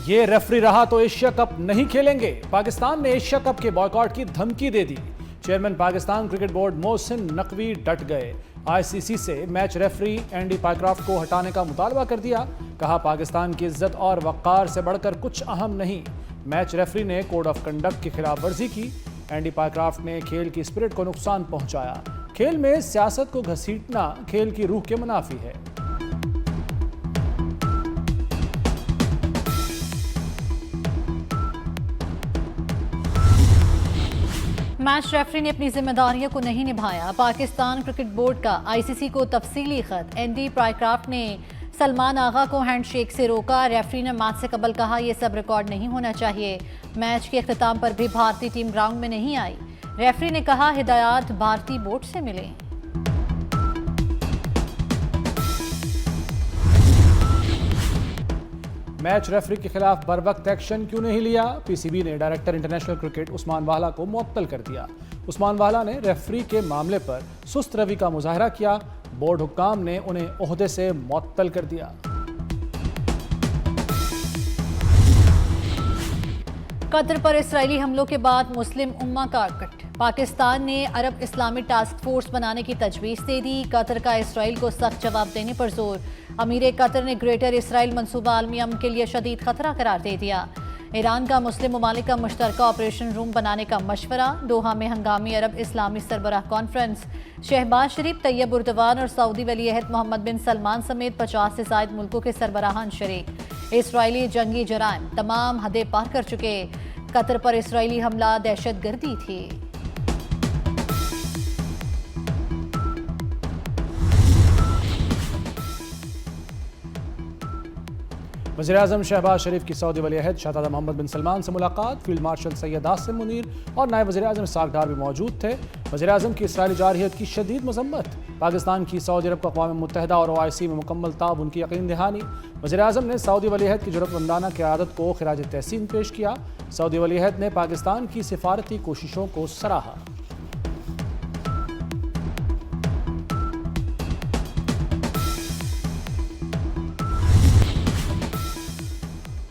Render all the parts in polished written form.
ये रेफरी रहा तो एशिया कप नहीं खेलेंगे। पाकिस्तान ने एशिया कप के बॉयकॉट की धमकी दे दी। Chairman Pakistan cricket board Mohsin Naqvi डट गए। आईसीसी से मैच रेफरी एंडी पाइक्रॉफ्ट को हटाने का मुतालबा कर दिया। कहा पाकिस्तान की इज्जत और वक़ार से बढ़कर कुछ अहम नहीं। मैच रेफरी ने कोड ऑफ कंडक्ट की खिलाफ वर्जी की। एंडी पाइक्रॉफ्ट ने खेल की स्पिरिट को नुकसान पहुंचाया। खेल में सियासत को घसीटना खेल की रूह के मुनाफी है। मैच रेफरी ने अपनी जिम्मेदारियों को नहीं निभाया। पाकिस्तान क्रिकेट बोर्ड का आईसीसी को तफसीली खत। एंडी पाइक्रॉफ्ट ने सलमान आगा को हैंडशेक से रोका। रेफरी ने मैच से कबल कहा यह सब रिकॉर्ड नहीं होना चाहिए। मैच के अख्ताम पर भी भारतीय टीम ग्राउंड में नहीं आई। रेफरी ने कहा हिदायत भारतीय बोर्ड से मिले। मैच रेफरी के खिलाफ बर वक्त एक्शन क्यों नहीं लिया? पीसीबी ने डायरेक्टर इंटरनेशनल क्रिकेट उस्मान वाला को मुअत्तल कर दिया। उस्मान वाला ने रेफरी के मामले पर सुस्त रवि का मुजाहरा किया। बोर्ड हुक्काम ने उन्हें ओहदे से मुअत्तल कर दिया। कतर पर इसराइली हमलों के बाद मुस्लिम उम्मा का अकट। पाकिस्तान ने अरब इस्लामी टास्क फोर्स बनाने की तजवीज़ दे दी। कतर का इसराइल को सख्त जवाब देने पर जोर। अमीर कतर ने ग्रेटर इसराइल मंसूबा आलमी अमन के लिए शदीद खतरा करार दे दिया। ईरान का मुस्लिम ममालिक का मुश्तरका ऑपरेशन रूम बनाने का मशवरा। दोहा में हंगामी अरब इस्लामी सरबराह कॉन्फ्रेंस। शहबाज शरीफ, तैयब उर्दवान और सऊदी वली अहद मोहम्मद बिन सलमान समेत 50 से ज़ायद मुल्कों के सरबराहान शरीक। इसराइली जंगी जराइम तमाम हदें पार कर चुके। कतर पर इसराइली हमला दहशत गर्दी थी। वज़ीर-ए-आज़म शहबाज शरीफ की सऊदी वली अहद शहज़ादा मोहम्मद बिन सलमान से मुलाकात। फील्ड मार्शल सैयद आसिम मुनीर और नायब वज़ीर-ए-आज़म इसहाक़ डार भी मौजूद थे। वज़ीर-ए-आज़म की इसराइली जारहियत की शदीद मज़म्मत। पाकिस्तान की सऊदी अरब को अक़वाम मुत्तहिदा और OIC में मुकम्मल ताउन की यकीन दहानी। वज़ीर-ए-आज़म ने सऊदी वली अहद की जुर्रतमंदाना क़यादत को ख़िराज तहसीन पेश किया। सऊदी वली अहद ने पाकिस्तान की सिफारती कोशिशों को सराहा।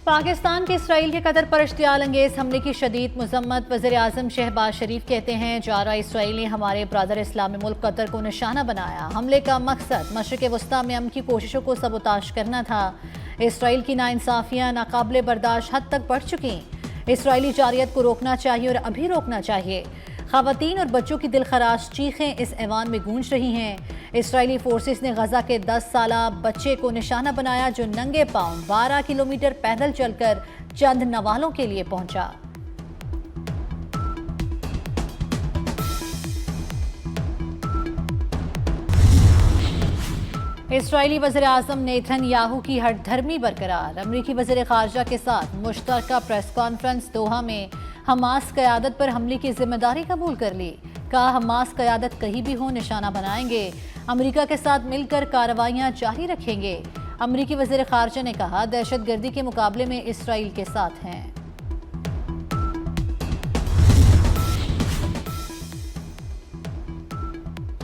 पाकिस्तान के इसराइल के कतर पर इश्तियाल अंगेज हमले की शदीद मजम्मत। वज़ीर-ए-आज़म शहबाज शरीफ कहते हैं जारा इसराइल ने हमारे ब्रदर इस्लामी मुल्क कतर को निशाना बनाया। हमले का मकसद मशरिक़ वस्ता में अमन की कोशिशों को सबोताश करना था। इसराइल की नाइंसाफियाँ नाकाबिले बर्दाश्त हद तक बढ़ चुकी। इसराइली जारियत को रोकना चाहिए और अभी रोकना चाहिए। ख़वातीन और बच्चों की दिलखराश चीखें इस ऐवान में गूंज रही हैं। इसराइली फोर्सेस ने गजा के 10 साला बच्चे को निशाना बनाया जो नंगे पांव 12 किलोमीटर पैदल चलकर चंद नवालों के लिए पहुंचा। इसराइली वज़ीर-ए-आज़म नेतन्याहू की हठधर्मी बरकरार। अमरीकी वज़ीर ख़ारजा के साथ मुश्तरका प्रेस कॉन्फ्रेंस दोहा में हमास क़यादत पर हमले की जिम्मेदारी कबूल कर ली। कहा हमास क़यादत कहीं भी हो निशाना बनाएंगे। अमेरिका के साथ मिलकर कार्रवाइयाँ जारी रखेंगे। अमरीकी वज़ीर ख़ारजा ने कहा दहशतगर्दी के मुकाबले में इसराइल के साथ हैं।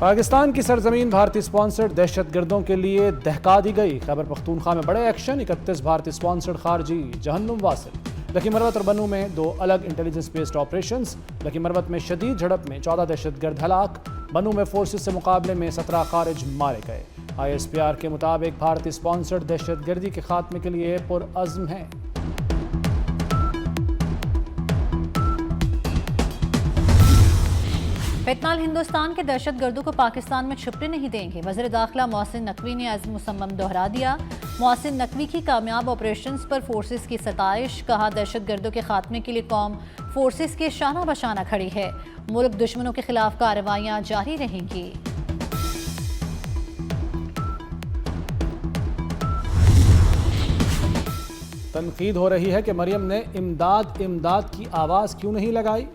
पाकिस्तान की सरजमीन भारतीय स्पॉन्सर्ड दहशतगर्दों के लिए दहका दी गई। खैबर पख्तूनख्वा में बड़े एक्शन। 31 भारतीय स्पॉन्सर्ड खारजी जहन्नुम वासिल। लकी मरवत और बनू में 2 अलग intelligence based operations. Lucky Marwat में शदीद झड़प में 14 दहशतगर्द हलाक। बनू में फोर्सेस से मुकाबले में 17 खारिज मारे गए। ISPR के मुताबिक भारतीय स्पॉन्सर्ड दहशतगर्दी के खात्मे के लिए पुरअज़्म है। फिलहाल हिंदुस्तान के दहशतगर्दों को पाकिस्तान में छुपने नहीं देंगे। वज़ीर दाखिला मोहसिन नकवी ने अज़्म मुसम्मम दोहरा दिया। मोहसिन नकवी की कामयाब ऑपरेशंस पर फोर्सेस की सताइश। कहा दहशतगर्दों के खात्मे के लिए कौम फोर्सेस के शाना बशाना खड़ी है। मुल्क दुश्मनों के खिलाफ कार्रवाइयाँ जारी रहेंगी। तनकीद हो रही है कि मरियम ने इमदाद इमदाद की आवाज़ क्यों नहीं लगाई।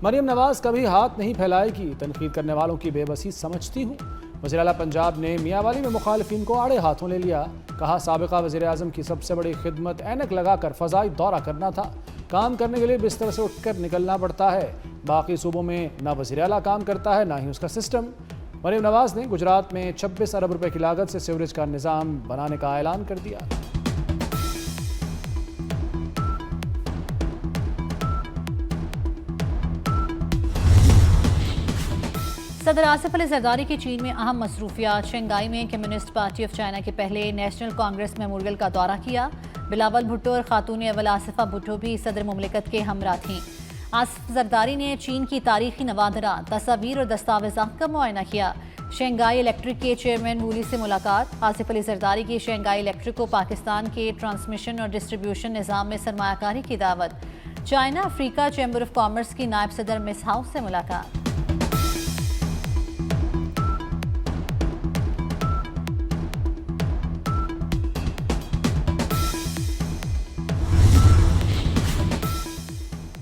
मरियम नवाज कभी हाथ नहीं फैलाएगी। तनकीद करने वालों की बेबसी समझती हूँ। वज़ीर आला पंजाब ने मियांवाली में मुखालिफिन को आड़े हाथों ले लिया। कहा साबिका वज़ीर-ए-आज़म की सबसे बड़ी खिदमत ऐनक लगाकर फ़ज़ाई दौरा करना था। काम करने के लिए बिस्तर से उठकर निकलना पड़ता है। बाकी सूबों में ना वज़ीर आला काम करता है ना ही उसका सिस्टम। मरियम नवाज ने गुजरात में 26 अरब रुपए की लागत से सीवरेज का निज़ाम बनाने का ऐलान कर दिया। सदर आसिफ अली जरदारी की चीन में अहम मसरूफियात। शंघाई में कम्युनिस्ट पार्टी ऑफ चाइना के पहले नेशनल कांग्रेस मेमोरियल का दौरा किया। बिलावल भुट्टो और खातून अव्वल आसिफा भुट्टो भी सदर मुमलिकत के हमरा थीं। आसिफ जरदारी ने चीन की तारीखी नवादरात, तस्वीर और दस्तावेज़ात का मुआयना किया। शंघाई इलेक्ट्रिक के चेयरमैन वूली से मुलाकात। आसिफ अली जरदारी की शंघाई इलेक्ट्रिक को पाकिस्तान के ट्रांसमिशन और डिस्ट्रीब्यूशन निज़ाम में सरमायाकारी की दावत। China Africa chamber of commerce की नायब सदर मिस हाउस से मुलाकात।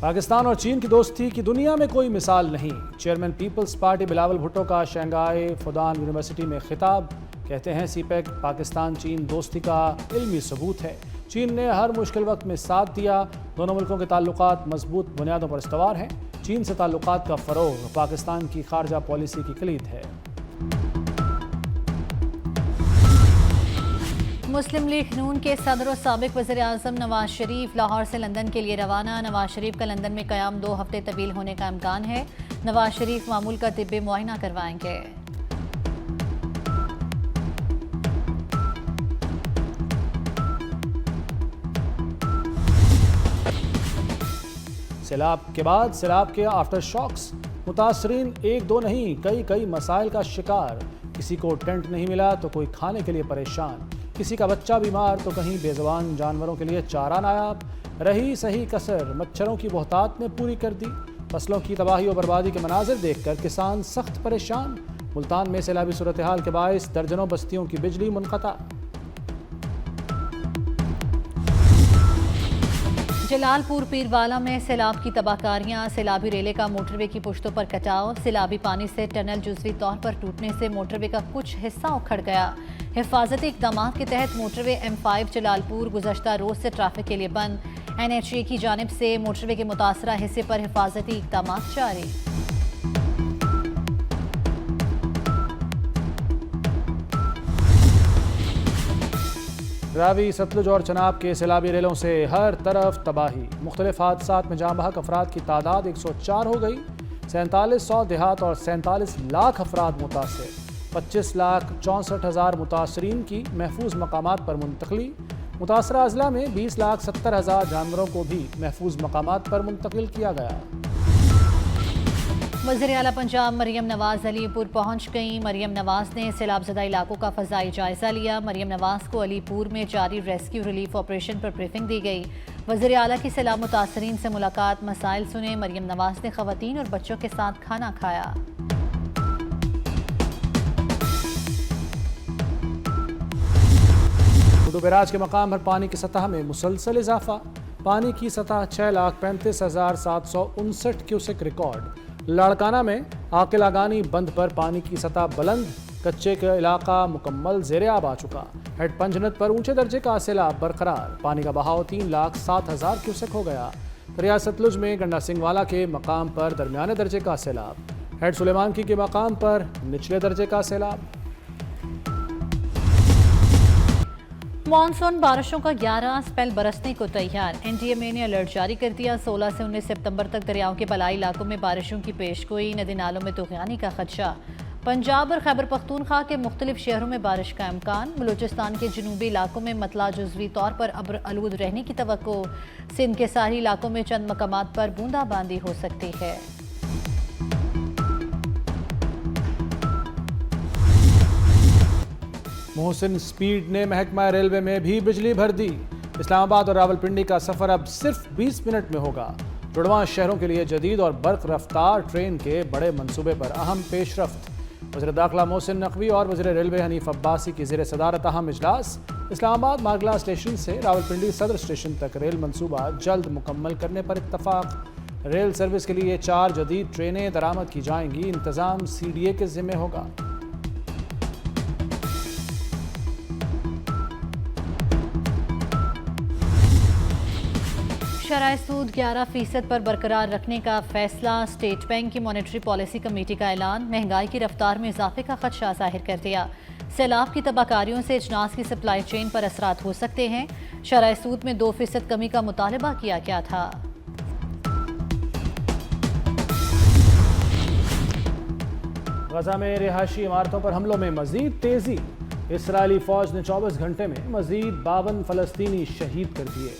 पाकिस्तान और चीन की दोस्ती की दुनिया में कोई मिसाल नहीं। चेयरमैन पीपल्स पार्टी बिलावल भुट्टो का शंघाई फुदान यूनिवर्सिटी में खिताब। कहते हैं सीपेक पाकिस्तान चीन दोस्ती का इल्मी सबूत है। चीन ने हर मुश्किल वक्त में साथ दिया। दोनों मुल्कों के ताल्लुकात मजबूत बुनियादों पर इस्तवार हैं। चीन से ताल्लुकात का फ़रोग पाकिस्तान की खारजा पॉलिसी की कलीद है। मुस्लिम लीग नून के सदर और साबिक वज़ीर आज़म नवाज शरीफ लाहौर से लंदन के लिए रवाना। नवाज शरीफ का लंदन में क़याम 2 हफ्ते तवील होने का इम्कान है। नवाज शरीफ मामूल का तिब्बी मुआयना करवाएंगे। सैलाब के बाद सैलाब के आफ्टर शॉक्स। मुतासरीन एक दो नहीं कई मसाइल का शिकार। किसी को टेंट नहीं मिला तो कोई खाने के लिए परेशान। किसी का बच्चा बीमार तो कहीं बेज़बान जानवरों के लिए चारा नायाब। रही सही कसर मच्छरों की बहुतात ने पूरी कर दी। फसलों की तबाही और बर्बादी के मनाजिर देखकर किसान सख्त परेशान। मुल्तान में सैलाबी सूरत हाल के बायस दर्जनों बस्तियों की बिजली मुनक़ता। जलालपुर पीरवाला में सैलाब की तबाहकारियां। सैलाबी रेले का मोटरवे की पुश्तों पर कटाव। सैलाबी पानी से टनल जुज़वी तौर पर टूटने से मोटरवे का कुछ हिस्सा उखड़ गया। हिफाजती इक़दामात के तहत मोटरवे M5 जलालपुर गुज़श्ता रोज़ से ट्रैफिक के लिए बंद। NHA की जानिब से मोटरवे के मुतासरा हिस्से पर हिफाजती इक़दामात जारी। रावी सतलुज और चनाब के सैलाबी रेलों से हर तरफ तबाही। मुख्तलिफ हादसात में जाँ बहक अफराद की तादाद 104 हो गई। 4700 देहात और 47 लाख अफराद मुतासर। 25,64,000 मुतासरीन की महफूज मकामात पर मुंतकली। मुतासरा अजला में 20,70,000 जानवरों को भी महफूज मकामात पर मुंतकिल किया गया। वज़ीर आला पंजाब मरियम नवाज अलीपुर पहुंच गईं। मरियम नवाज ने सैलाबज़दा इलाकों का फ़ज़ाई जायज़ा लिया। मरियम नवाज को अलीपुर में जारी रेस्क्यू रिलीफ ऑपरेशन पर ब्रीफिंग दी गई। वज़ीर आला की सैलाब मुतासरीन से मुलाकात, मसाइल सुने। मरियम नवाज ने ख़वातीन और बच्चों के साथ खाना खाया। उर्दू बैराज के मकाम पर पानी की सतह में मुसलसल इजाफा। पानी की सतह 6,35,759 क्यूसेक रिकॉर्ड। लाड़काना में आकिलागानी बंद पर पानी की सतह बुलंद। कच्चे का इलाका मुकम्मल ज़ेरे आब आ चुका। हेड पंजनत पर ऊंचे दर्जे का सैलाब बरकरार। पानी का बहाव 3,07,000 क्यूसेक हो गया। दरिया सतलुज में गंडा सिंह वाला के मकाम पर दरमियाने दर्जे का सैलाब। हेड सुलेमान की के मकाम पर निचले दर्जे का सैलाब। मानसून बारिशों का 11 स्पेल बरसने को तैयार। NDMA ने अलर्ट जारी कर दिया। 16 से 19 सितंबर तक दरियाओं के बलाई इलाकों में बारिशों की पेशगोई। नदी नालों में तुग़यानी का खदशा। पंजाब और खैबर पख्तूनख्वा के मुख्तलिफ शहरों में बारिश का इम्कान। बलूचिस्तान के जनूबी इलाकों में मतला जुज़वी तौर पर अब्र आलूद रहने की तवक्को। सिंध के सारी इलाकों में चंद मकामात पर बूंदाबांदी हो सकती है। मोहसिन स्पीड ने महकमा रेलवे में भी बिजली भर दी। इस्लामाबाद और रावलपिंडी का सफर अब सिर्फ 20 मिनट में होगा। जुड़वां शहरों के लिए जदीद और बर्क रफ्तार ट्रेन के बड़े मंसूबे पर अहम पेशरफ्त। वज़ीर दाखिला मोहसिन नकवी और वज़ीर रेलवे हनीफ अब्बासी की ज़ेर सदारत अहम इजलास। इस्लामाबाद मारगला स्टेशन से रावलपिंडी सदर स्टेशन तक रेल मंसूबा जल्द मुकम्मल करने पर इत्तफाक। रेल सर्विस के लिए 4 जदीद ट्रेनें दरामद की जाएंगी। इंतज़ाम CDA के ज़िम्मे होगा। शरह सूद 11% पर बरकरार रखने का फैसला। स्टेट बैंक की मॉनेटरी पॉलिसी कमेटी का ऐलान। महंगाई की रफ्तार में इजाफे का खदशा जाहिर कर दिया। सैलाब की तबाहकारियों से अजनास की सप्लाई चेन पर असरात हो सकते हैं। शरह सूद में 2% कमी का मुतालबा किया गया था। गजा में रिहायशी इमारतों पर हमलों में मजीद तेजी। इसराइली फौज ने 24 घंटे में मजीद 52 फलस्तीनी शहीद कर दिए।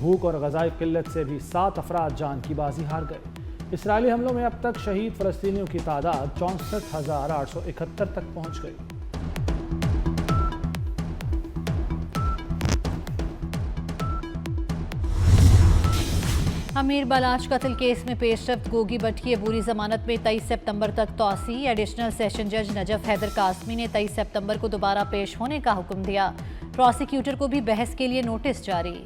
भूख और गजाई किल्लत से भी 7 अफराद जान की बाजी हार गए। इसराइली हमलों में अब तक शहीद फलस्तीनियों की तादाद 64,871 तक पहुंच गई। अमीर बलाच कत्ल केस में पेशरफ्त गोगी भट्ट की अबूरी जमानत में 23 सितंबर तक तौसी। एडिशनल सेशन जज नजफ हैदर कासमी ने 23 सितंबर को दोबारा पेश होने का हुक्म दिया। प्रोसिक्यूटर को भी बहस के लिए नोटिस जारी।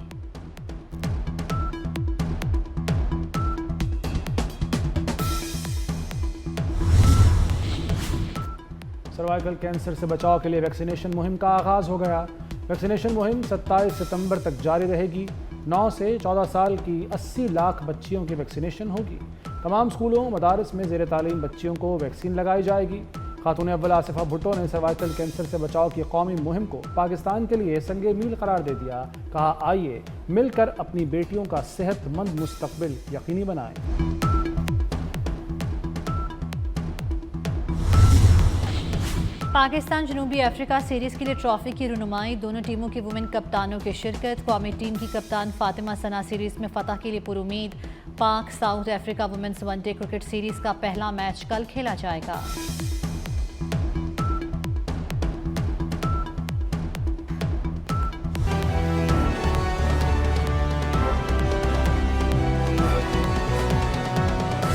सर्वाइकल कैंसर से बचाव के लिए वैक्सीनेशन मुहिम का आगाज हो गया। वैक्सीनेशन मुहिम 27 सितंबर तक जारी रहेगी। 9 से 14 साल की 80 लाख बच्चियों की वैक्सीनेशन होगी। तमाम स्कूलों मदारिस में ज़ेर तालीम बच्चियों को वैक्सीन लगाई जाएगी। खातून अव्वल आसिफा भुट्टो ने सर्वाइकल कैंसर से बचाव की कौमी मुहिम को पाकिस्तान के लिए संगे मील करार दे दिया। कहा, आइए मिलकर अपनी बेटियों का सेहतमंद मुस्तकबिल यकीनी बनाएं। पाकिस्तान जनूबी अफ्रीका सीरीज के लिए ट्रॉफी की रुनुमाई। दोनों टीमों की वुमेन कप्तानों की शिरकत। कौमी टीम की कप्तान फातिमा सना सीरीज में फतह के लिए पुरुमीद। Pak South Africa women's one day cricket series का पहला मैच कल खेला जाएगा।